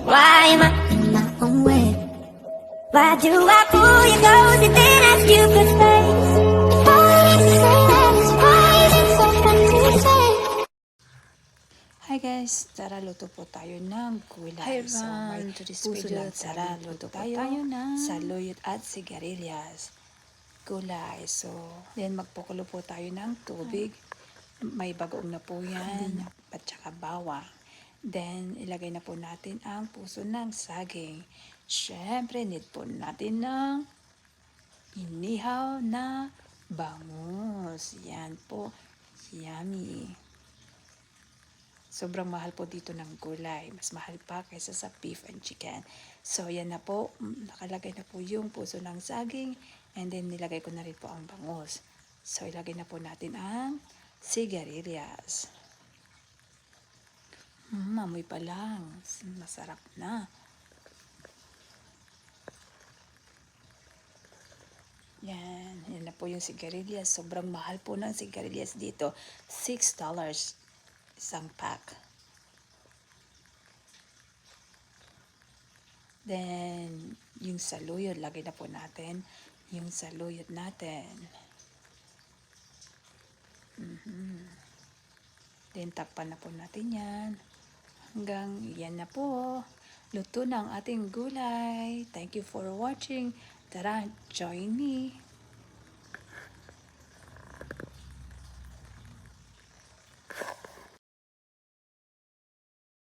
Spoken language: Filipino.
Why am I in my own way? Why do I pull you close and then ask you for space? If all I say that is why is it so hard to say? Hi guys, tara luto po tayo ng gulay. Hi So, may everyone, to this puso video, lang tara saging luto po tayo tayo ng saluyot at sigarilyas. Gulay. So, then magpakulo po tayo ng tubig. May bagoong na po yan. At saka bawang. Then, ilagay na po natin ang puso ng saging. Syempre, need po natin ng inihaw na bangus. Yan po. Yummy. Sobrang mahal po dito ng gulay. Mas mahal pa kaysa sa beef and chicken. So, yan na po. Nakalagay na po yung puso ng saging. And then, nilagay ko na rin po ang bangus. So, ilagay na po natin ang sigarilyas. Amoy pa lang. Masarap na. Yan. Yan na po yung sigarilyas. Sobrang mahal po ng sigarilyas dito. $6 isang pack. Then, yung saluyot, lagay na po natin yung saluyot natin. Then, takpan na po natin yan. Hanggang yan na po. Luto na ang ating gulay. Thank you for watching. Tara, join me.